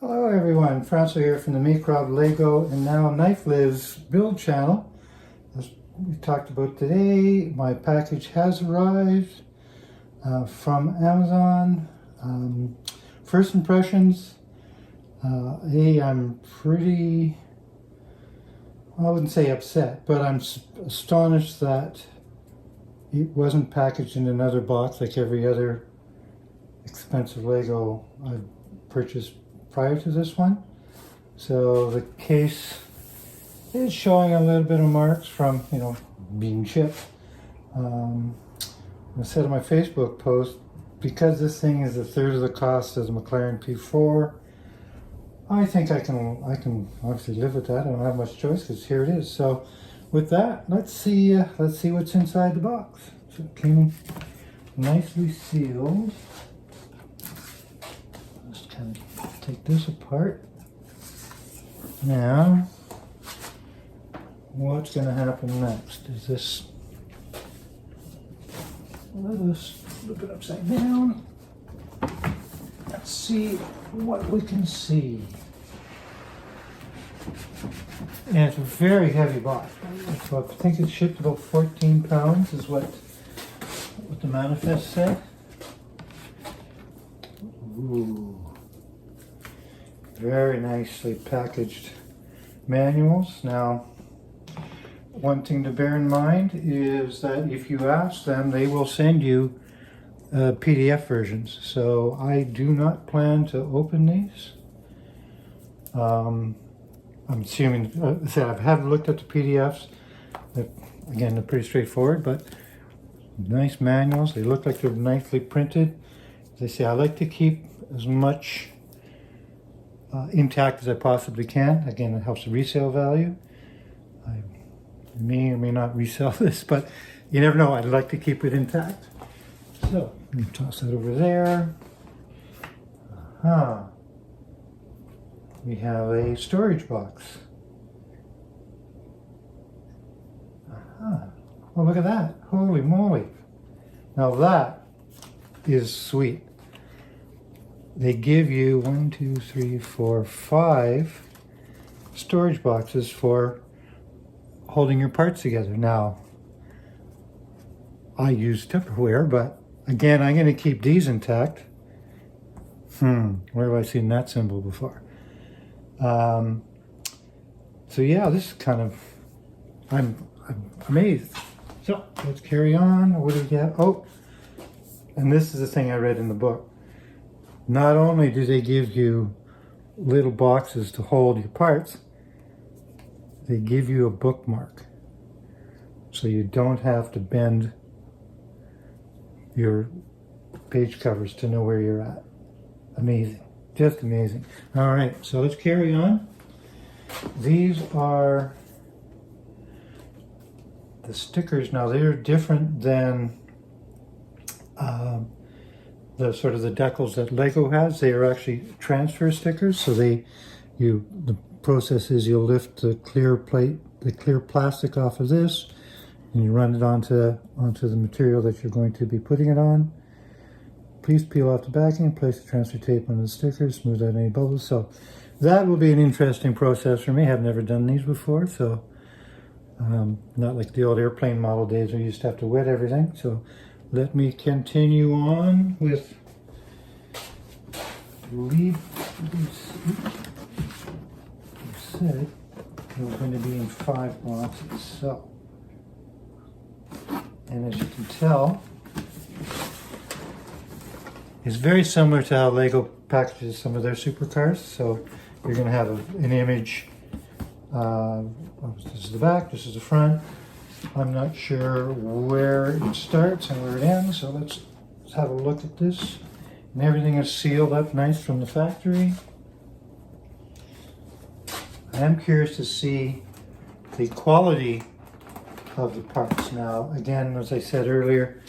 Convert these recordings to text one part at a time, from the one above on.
Hello everyone, Francois here from the Mecrobre Lego and now Nifeliz build channel. As we talked about today, my package has arrived from Amazon. First impressions, I'm pretty, I wouldn't say upset, but I'm astonished that it wasn't packaged in another box like every other expensive Lego I've purchased prior to this one. So the case is showing a little bit of marks from, being chipped. I said in my Facebook post, because this thing is a third of the cost of the McLaren P4, I think I can obviously live with that. I don't have much choice because here it is. So with that, let's see what's inside the box. So it came nicely sealed. Just kind of take this apart. Now, what's going to happen next is this. Let us flip it upside down. Let's see what we can see. And it's a very heavy box. So I think it shipped about 14 pounds is what the manifest said. Ooh. Very nicely packaged manuals. Now, one thing to bear in mind is that if you ask them, they will send you PDF versions. So I do not plan to open these. I'm assuming, I have looked at the PDFs. Again, they're pretty straightforward, but nice manuals. They look like they're nicely printed. As I say, I like to keep as much intact as I possibly can. Again, it helps the resale value. I may or may not resell this, but you never know. I'd like to keep it intact. So, let me toss that over there. We have a storage box. Oh, look at that. Holy moly. Now that is sweet. They give you 1, 2, 3, 4, 5 storage boxes for holding your parts together. Now, I use Tupperware, but again, I'm going to keep these intact. Where have I seen that symbol before? So yeah, this is kind of, I'm amazed. So let's carry on. What do we get? Oh, and this is the thing I read in the book. Not only do they give you little boxes to hold your parts, they give you a bookmark. So you don't have to bend your page covers to know where you're at. Amazing. Just amazing. All right, so let's carry on. These are the stickers. Now they're different than the sort of the decals that Lego has. They are actually transfer stickers. So the process is you'll lift the clear plate, the clear plastic off of this, and you run it onto the material that you're going to be putting it on. Please peel off the backing and place the transfer tape on the stickers, smooth out any bubbles. So that will be an interesting process for me. I've never done these before, so not like the old airplane model days where you used to have to wet everything. So let me continue on with lead. You said it was going to be in 5 boxes. So, and as you can tell, it's very similar to how Lego packages some of their supercars. So you're going to have an image. This is the back, this is the front. I'm not sure where it starts and where it ends, so let's have a look at this. And everything is sealed up nice from the factory. I am curious to see the quality of the parts. Now, again, as I said earlier,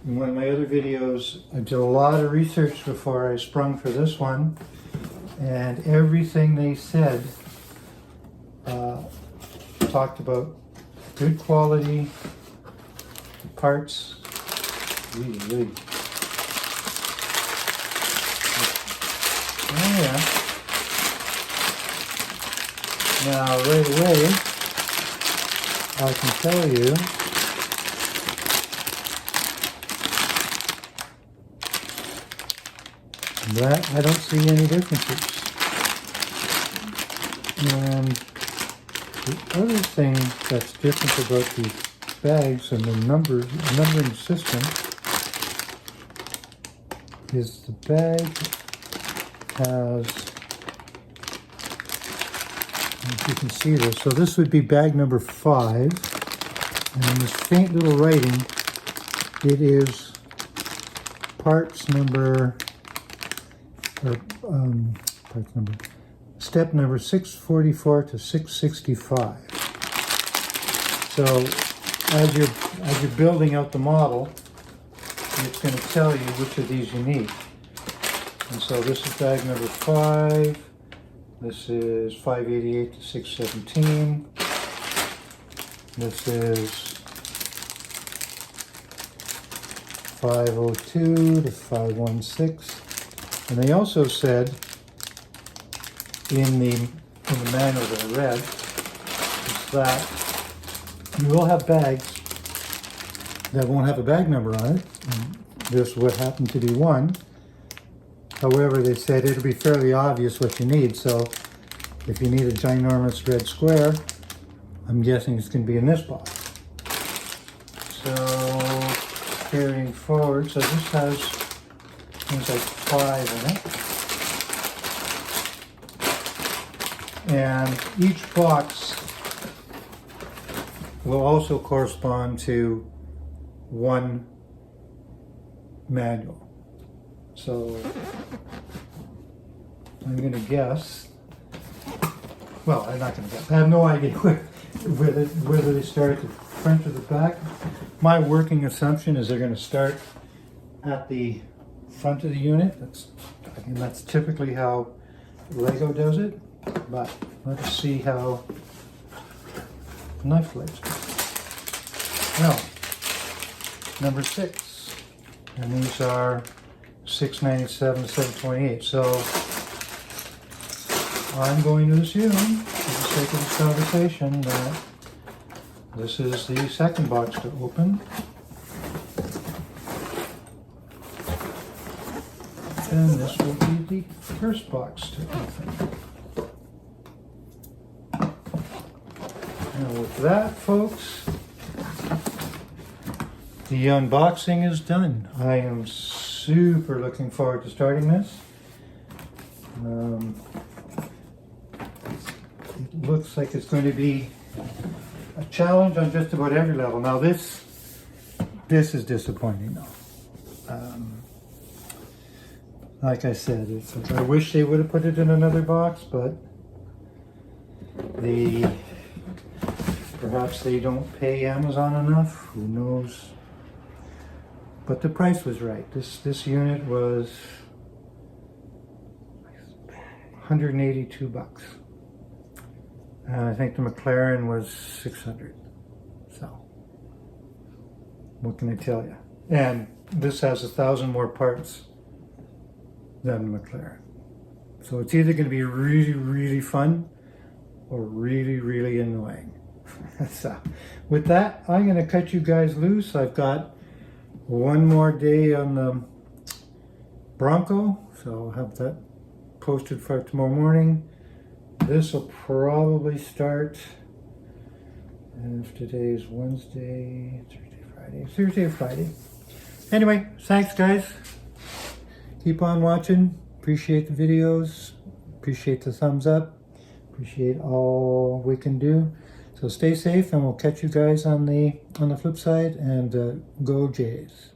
in one of my other videos, I did a lot of research before I sprung for this one, and everything they said talked about good quality parts. Oh yeah. Now, right away, I can tell you that I don't see any differences. And the other thing that's different about these bags and the numbering system is the bag has, if you can see this, so this would be bag number 5, and in this faint little writing, it is parts number, step number 644 to 665. So as you're building out the model, it's going to tell you which of these you need. And so this is bag number 5. This is 588 to 617. This is 502 to 516. And they also said in the manual that I read is that you will have bags that won't have a bag number on it. And this would happen to be one. However, they said it'll be fairly obvious what you need. So if you need a ginormous red square, I'm guessing it's going to be in this box. So carrying forward, so this has things like 5 in it. And each box will also correspond to one manual. So I'm going to guess, well, I'm not going to guess. I have no idea whether they start at the front or the back. My working assumption is they're going to start at the front of the unit. That's typically how Lego does it. But let's see how Nifeliz does. Well, number 6, and these are 697 to 728. So I'm going to assume, for the sake of this conversation, that this is the second box to open. And this will be the first box to open. And with that, folks, the unboxing is done. I am super looking forward to starting this. It looks like it's going to be a challenge on just about every level. Now this is disappointing though. Like I said, I wish they would have put it in another box, but perhaps they don't pay Amazon enough. Who knows? But the price was right. This unit was $182. And I think the McLaren was $600. So, what can I tell you? And this has 1,000 more parts than the McLaren. So it's either going to be really, really fun or really, really annoying. So, with that, I'm going to cut you guys loose. I've got one more day on the Bronco, so I'll have that posted for tomorrow morning. This will probably start, and if today is Wednesday, Thursday or Friday. Anyway, thanks guys. Keep on watching. Appreciate the videos. Appreciate the thumbs up. Appreciate all we can do. So stay safe, and we'll catch you guys on the flip side, and go Jays.